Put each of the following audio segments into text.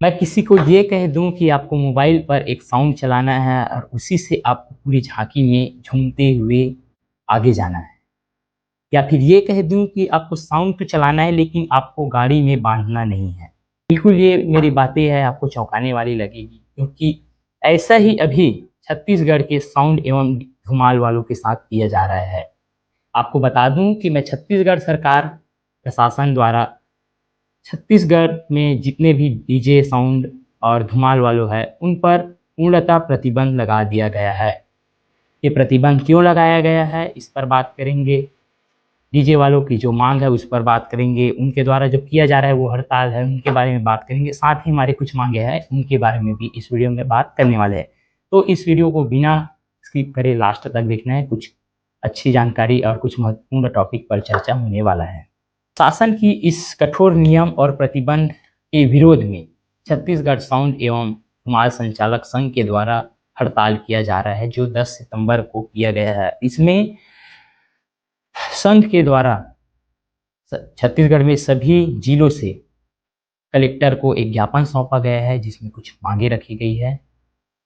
मैं किसी को ये कह दूँ कि आपको मोबाइल पर एक साउंड चलाना है और उसी से आपको पूरी झाँकी में झूमते हुए आगे जाना है। या फिर ये कह दूँ कि आपको साउंड तो चलाना है लेकिन आपको गाड़ी में बाँधना नहीं है। बिल्कुल ये मेरी बातें हैं आपको चौंकाने वाली लगेगी क्योंकि ऐसा ही अभी छत्तीसगढ़ के साउंड एवं धुमाल वालों के साथ किया जा रहा है। आपको बता दूँ कि मैं छत्तीसगढ़ सरकार प्रशासन द्वारा छत्तीसगढ़ में जितने भी डीजे साउंड और धुमाल वालों है, उन पर पूर्णतः प्रतिबंध लगा दिया गया है। ये प्रतिबंध क्यों लगाया गया है, इस पर बात करेंगे। डीजे वालों की जो माँग है, उस पर बात करेंगे। उनके द्वारा जो किया जा रहा है, वो हड़ताल है, उनके बारे में बात करेंगे। साथ ही हमारी कुछ माँगें हैं, उनके बारे में भी इस वीडियो में बात करने वाले हैं। तो इस वीडियो को बिना स्किप करे लास्ट तक देखना है। कुछ अच्छी जानकारी और कुछ महत्वपूर्ण टॉपिक पर चर्चा होने वाला है। शासन की इस कठोर नियम और प्रतिबंध के विरोध में छत्तीसगढ़ साउंड एवं धुमाल संचालक संघ के द्वारा हड़ताल किया जा रहा है, जो 10 सितंबर को किया गया है। इसमें संघ के द्वारा छत्तीसगढ़ में सभी जिलों से कलेक्टर को एक ज्ञापन सौंपा गया है, जिसमें कुछ मांगे रखी गई है।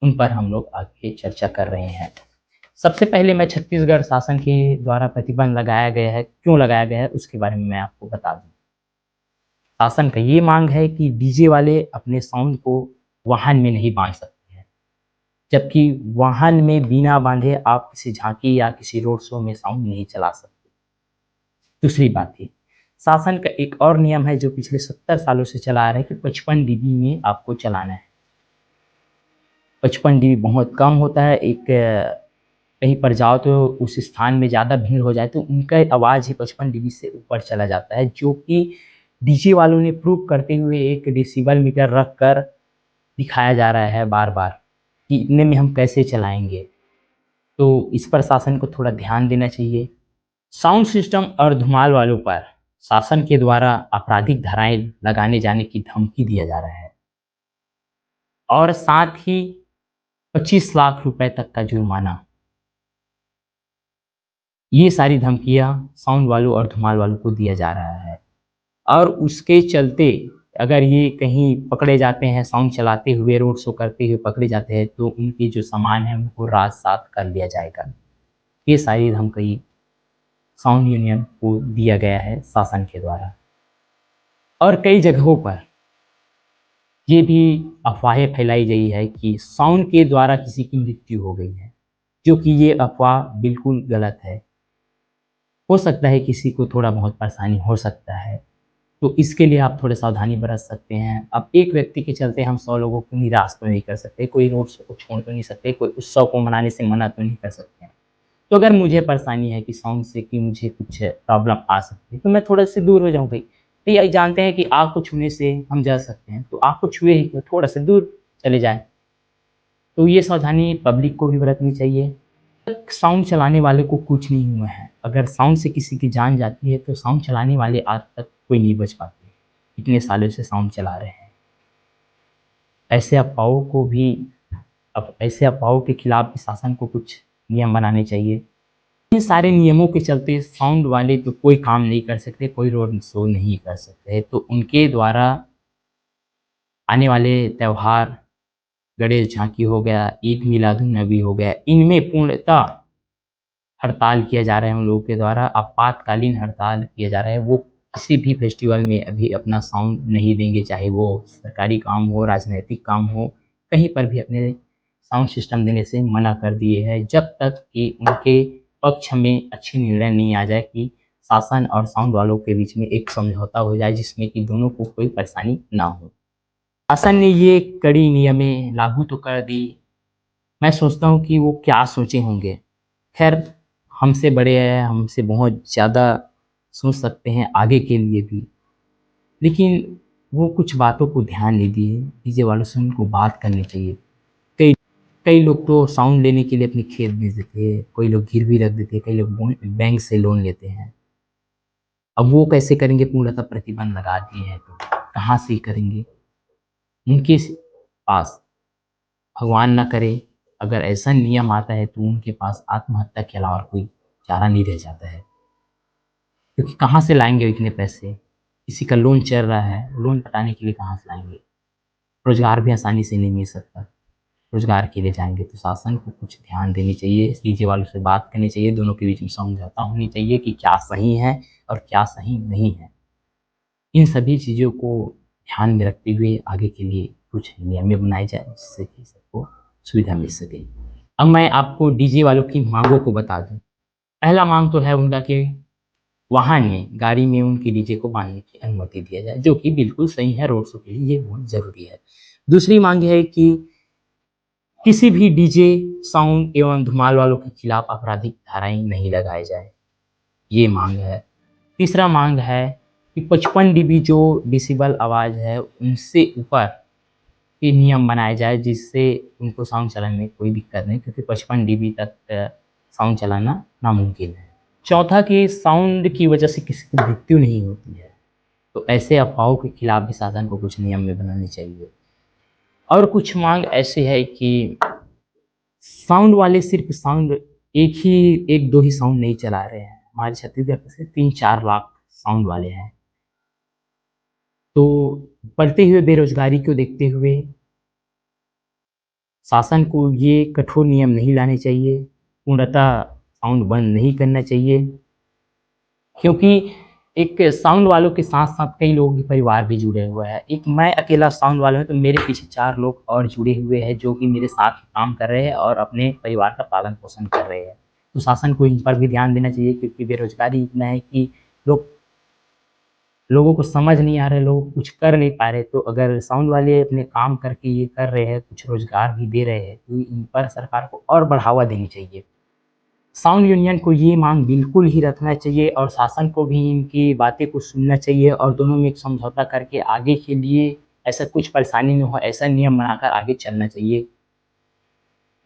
उन पर हम लोग आगे चर्चा कर रहे हैं। सबसे पहले मैं छत्तीसगढ़ शासन के द्वारा प्रतिबंध लगाया गया है, क्यों लगाया गया है, उसके बारे में मैं आपको बता दूं। शासन का ये मांग है कि डीजे वाले अपने साउंड को वाहन में नहीं बांध सकते हैं, जबकि वाहन में बिना बांधे आप किसी झांकी या किसी रोड शो में साउंड नहीं चला सकते। दूसरी बात है, शासन का एक और नियम है जो पिछले 70 सालों से चला आ रहा है कि 55 डीबी में आपको चलाना है। 55 डीबी बहुत कम होता है। कहीं पर जाओ तो उस स्थान में ज़्यादा भीड़ हो जाए तो उनका आवाज़ ही 55 डीबी से ऊपर चला जाता है, जो कि डीजे वालों ने प्रूव करते हुए एक डेसिबल मीटर रख कर दिखाया जा रहा है बार बार कि इतने में हम कैसे चलाएंगे। तो इस पर शासन को थोड़ा ध्यान देना चाहिए। साउंड सिस्टम और धुमाल वालों पर शासन के द्वारा आपराधिक धाराएं लगाने जाने की धमकी दिया जा रहा है और साथ ही 25 लाख रुपए तक का जुर्माना। ये सारी धमकियां साउंड वालों और धुमाल वालों को दिया जा रहा है और उसके चलते अगर ये कहीं पकड़े जाते हैं, साउंड चलाते हुए, रोड शो करते हुए पकड़े जाते हैं, तो उनकी जो सामान है उनको रात सात कर लिया जाएगा। ये सारी धमकी साउंड यूनियन को दिया गया है शासन के द्वारा। और कई जगहों पर ये भी अफवाहें फैलाई गई है कि साउंड के द्वारा किसी की मृत्यु हो गई है, जो कि ये अफवाह बिल्कुल गलत है। हो सकता है किसी को थोड़ा बहुत परेशानी हो सकता है, तो इसके लिए आप थोड़े सावधानी बरत सकते हैं। अब एक व्यक्ति के चलते हम 100 लोगों को निराश तो नहीं कर सकते, कोई रोड शो को छोड़ तो नहीं सकते, कोई उत्सव को मनाने से मना तो नहीं कर सकते हैं। तो अगर मुझे परेशानी है कि साउंड से कि मुझे कुछ प्रॉब्लम आ सकती है, तो मैं थोड़ा से दूर हो जाऊँ भाई। तो ये जानते हैं कि आग को छूने से हम जल सकते हैं, तो आग को छुए ही क्यों, थोड़ा सा दूर चले जाएँ। तो ये सावधानी पब्लिक को भी बरतनी चाहिए। साउंड चलाने वाले को कुछ नहीं हुआ है। अगर साउंड से किसी की जान जाती है तो साउंड चलाने वाले आज तक कोई नहीं बच पाते। इतने सालों से साउंड चला रहे हैं। ऐसे अफ़वाहों को भी अब ऐसे अफ़वाहों के खिलाफ भी शासन को कुछ नियम बनाने चाहिए। इन सारे नियमों के चलते साउंड वाले तो कोई काम नहीं कर सकते, कोई रोड शो नहीं कर सकते। तो उनके द्वारा आने वाले त्योहार, गणेश झांकी हो गया, ईद मिलादुन नबी हो गया, इनमें पूर्णतः हड़ताल किया जा रहा है उन लोगों के द्वारा। आपातकालीन हड़ताल किया जा रहा है। वो किसी भी फेस्टिवल में अभी अपना साउंड नहीं देंगे, चाहे वो सरकारी काम हो, राजनैतिक काम हो, कहीं पर भी अपने साउंड सिस्टम देने से मना कर दिए हैं, जब तक कि उनके पक्ष में अच्छी निर्णय नहीं आ जाए कि शासन और साउंड वालों के बीच में एक समझौता हो जाए, जिसमें कि दोनों को कोई परेशानी ना हो। शासन ने ये कड़ी नियमें लागू तो कर दी, मैं सोचता हूँ कि वो क्या सोचे होंगे। खैर, हमसे बड़े हैं, हमसे बहुत ज़्यादा सोच सकते हैं आगे के लिए भी, लेकिन वो कुछ बातों को ध्यान नहीं दिए। डीजे वालों से उनको बात करनी चाहिए। कई कई लोग तो साउंड लेने के लिए अपने खेत बेच देते हैं, कोई लोग गिरवी रख देते हैं, कई लोग बैंक से लोन लेते हैं। अब वो कैसे करेंगे, पूर्णतः प्रतिबंध लगा दिए हैं तो कहाँ से करेंगे। उनके पास, भगवान ना करे, अगर ऐसा नियम आता है तो उनके पास आत्महत्या के अलावा और कोई चारा नहीं रह जाता है, क्योंकि कहाँ से लाएंगे इतने पैसे। किसी का लोन चल रहा है, लोन पटाने के लिए कहाँ से लाएंगे। रोज़गार भी आसानी से नहीं मिल सकता। रोज़गार के लिए जाएँगे तो शासन को कुछ ध्यान देनी चाहिए, डीजे वालों से बात करनी चाहिए, दोनों के बीच में समझौता होनी चाहिए कि क्या सही है और क्या सही नहीं है। इन सभी चीज़ों को ध्यान में रखते हुए आगे के लिए कुछ नियमें बनाए जाएँ जिससे कि सबको सुविधा मिल सके। अब मैं आपको डीजे वालों की माँगों को बता दूँ। पहला माँग तो है उनका कि वाहन में, गाड़ी में उनके डीजे को बाँधने की अनुमति दिया जाए, जो कि बिल्कुल सही है, रोड शो के लिए ये बहुत ज़रूरी है। दूसरी माँग है कि किसी भी डीजे, साउंड एवं धुमाल वालों के खिलाफ आपराधिक धाराएँ नहीं लगाए जाएँ, ये माँग है। तीसरा माँग है कि 55 डीबी जो डेसिबल आवाज़ है, उनसे ऊपर के नियम बनाए जाए जिससे उनको साउंड चलाने में कोई दिक्कत नहीं, क्योंकि 55 डीबी तक साउंड चलाना नामुमकिन है। चौथा कि साउंड की वजह से किसी की मृत्यु नहीं होती है, तो ऐसे अफ़वाहों के खिलाफ भी शासन को कुछ नियम में बनाने चाहिए। और कुछ माँग ऐसे है कि साउंड वाले सिर्फ़ साउंड एक 1-2 ही साउंड नहीं चला रहे हैं। हमारे छत्तीसगढ़ में से 3-4 लाख साउंड वाले हैं। तो बढ़ते हुए बेरोज़गारी को देखते हुए शासन को ये कठोर नियम नहीं लाने चाहिए, पूर्णतः साउंड बंद नहीं करना चाहिए, क्योंकि एक साउंड वालों के साथ-साथ कई लोगों के परिवार भी जुड़े हुए हैं। एक मैं अकेला साउंड वाला हूँ, तो मेरे पीछे 4 लोग और जुड़े हुए हैं, जो कि मेरे साथ काम कर रहे हैं और अपने परिवार का पालन-पोषण कर रहे हैं। तो शासन को इन पर भी ध्यान देना चाहिए, क्योंकि बेरोज़गारी इतना है कि लोग लोगों को समझ नहीं आ रहा है, लोग कुछ कर नहीं पा रहे। तो अगर साउंड वाले अपने काम करके ये कर रहे हैं, कुछ रोज़गार भी दे रहे हैं, तो इन पर सरकार को और बढ़ावा देनी चाहिए। साउंड यूनियन को ये माँग बिल्कुल ही रखना चाहिए और शासन को भी इनकी बातें को सुनना चाहिए और दोनों में एक समझौता करके आगे के लिए ऐसा कुछ परेशानी ना हो, ऐसा नियम बनाकर आगे चलना चाहिए।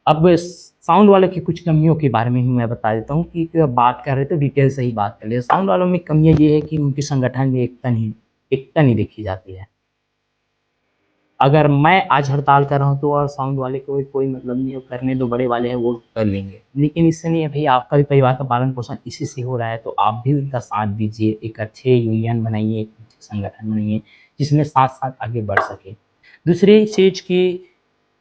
अब साउंड वालों की कुछ कमियों के बारे में भी मैं बता देता हूँ कि बात कर रहे तो डिटेल से ही बात कर लें। साउंड वालों में कमियाँ ये है कि उनके संगठन में एकता नहीं देखी जाती है। अगर मैं आज हड़ताल कर रहा हूँ तो और साउंड वाले को कोई मतलब नहीं है, करने दो, बड़े वाले हैं वो कर लेंगे। लेकिन इससे नहीं है भई, आपका भी परिवार का पालन-पोषण इसी से हो रहा है, तो आप भी उनका साथ दीजिए, एक अच्छे यूनियन बनाइए, एक अच्छे संगठन बनाइए, जिसमें साथ-साथ आगे बढ़ सकें। दूसरी चीज़ कि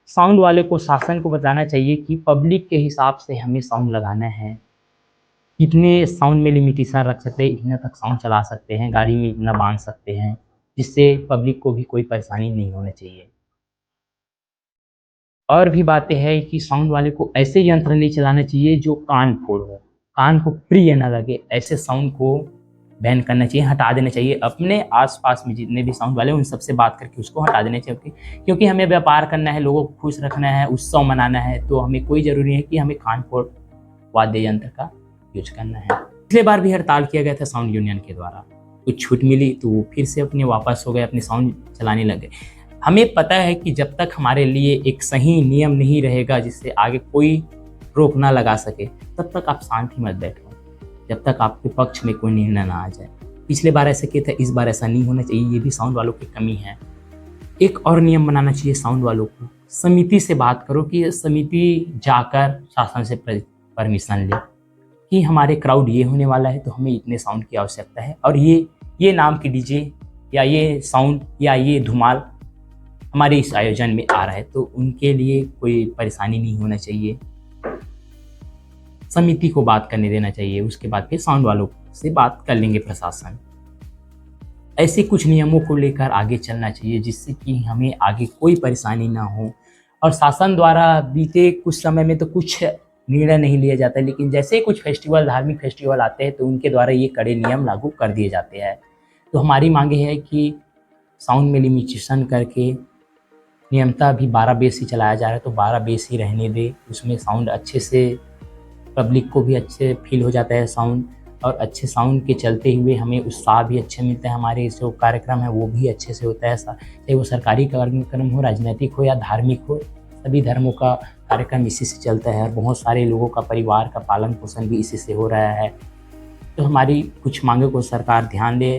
साउंड वाले को शासन को बताना चाहिए कि पब्लिक के हिसाब से हमें साउंड लगाना है। इतने साउंड में लिमिटेशन रख सकते हैं, इतने तक साउंड चला सकते हैं, गाड़ी में इतना बाँध सकते हैं, जिससे पब्लिक को भी कोई परेशानी नहीं होना चाहिए। और भी बातें हैं कि साउंड वाले को ऐसे यंत्र नहीं चलाना चाहिए जो कान फोड़ हो, कान को प्रिय ना लगे, ऐसे साउंड को बैन करना चाहिए, हटा देना चाहिए। अपने आस-पास में जितने भी साउंड वाले हैं, उन सबसे बात करके उसको हटा देना चाहिए, क्योंकि हमें व्यापार करना है, लोगों को खुश रखना है, उत्सव मनाना है, तो हमें कोई ज़रूरी नहीं है कि हमें कान फोड़ वाद्य यंत्र का यूज़ करना है। पिछले बार भी हड़ताल किया गया था साउंड यूनियन के द्वारा, कुछ छूट मिली तो वो फिर से अपने वापस हो गए, अपने साउंड चलाने लग गए। हमें पता है कि जब तक हमारे लिए एक सही नियम नहीं रहेगा जिससे आगे कोई रोक ना लगा सके, तब तक आप शांति मत बैठो, जब तक आपके पक्ष में कोई निर्णय ना आ जाए। पिछले बार ऐसा किया था, इस बार ऐसा नहीं होना चाहिए, ये भी साउंड वालों की कमी है। एक और नियम बनाना चाहिए साउंड वालों को, समिति से बात करो कि समिति जाकर शासन से परमिशन ले कि हमारे क्राउड ये होने वाला है, तो हमें इतने साउंड की आवश्यकता है और ये नाम की डीजे या ये साउंड या ये धुमाल हमारे इस आयोजन में आ रहा है, तो उनके लिए कोई परेशानी नहीं होना चाहिए। समिति को बात करने देना चाहिए, उसके बाद फिर साउंड वालों से बात कर लेंगे प्रशासन। ऐसे कुछ नियमों को लेकर आगे चलना चाहिए जिससे कि हमें आगे कोई परेशानी ना हो। और शासन द्वारा बीते कुछ समय में तो कुछ निर्णय नहीं लिया जाता है, लेकिन जैसे ही कुछ फेस्टिवल, धार्मिक फेस्टिवल आते हैं, तो उनके द्वारा ये कड़े नियम लागू कर दिए जाते हैं। तो हमारी मांगे है कि साउंड में लिमिटेशन करके नियमतः अभी 12 बेस ही चलाया जा रहा है, तो 12 बेस ही रहने दें। उसमें साउंड अच्छे से, पब्लिक को भी अच्छे फील हो जाता है साउंड, और अच्छे साउंड के चलते हुए हमें उत्साह भी अच्छे मिलते हैं। हमारे जो कार्यक्रम है वो भी अच्छे से होता है, चाहे वो सरकारी कार्यक्रम हो, राजनीतिक हो या धार्मिक हो, सभी धर्मों का कार्यक्रम इसी से चलता है और बहुत सारे लोगों का परिवार का पालन पोषण भी इसी से हो रहा है। तो हमारी कुछ मांगों को सरकार ध्यान दे।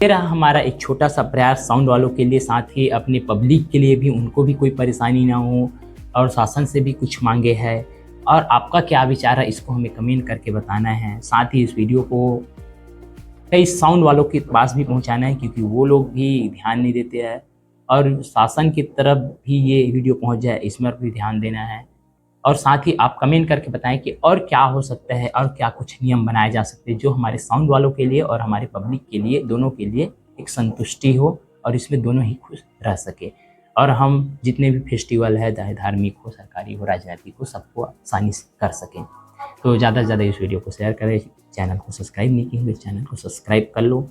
ये रहा हमारा एक छोटा सा प्रयास साउंड वालों के लिए, साथ ही अपने पब्लिक के लिए भी, उनको भी कोई परेशानी ना हो, और शासन से भी कुछ मांगे हैं। और आपका क्या विचार है, इसको हमें कमेंट करके बताना है। साथ ही इस वीडियो को कई साउंड वालों के पास भी पहुंचाना है, क्योंकि वो लोग भी ध्यान नहीं देते हैं और शासन की तरफ भी ये वीडियो पहुंच जाए, इसमें भी ध्यान देना है। और साथ ही आप कमेंट करके बताएं कि और क्या हो सकता है और क्या कुछ नियम बनाए जा सकते हैं जो हमारे साउंड वालों के लिए और हमारे पब्लिक के लिए, दोनों के लिए एक संतुष्टि हो और इसमें दोनों ही खुश रह सके, और हम जितने भी फेस्टिवल है, चाहे धार्मिक हो, सरकारी हो, राजनीतिक हो, सबको आसानी से कर सकें। तो ज़्यादा से ज़्यादा इस वीडियो को शेयर करें। चैनल को सब्सक्राइब नहीं किए तो चैनल को सब्सक्राइब कर लो।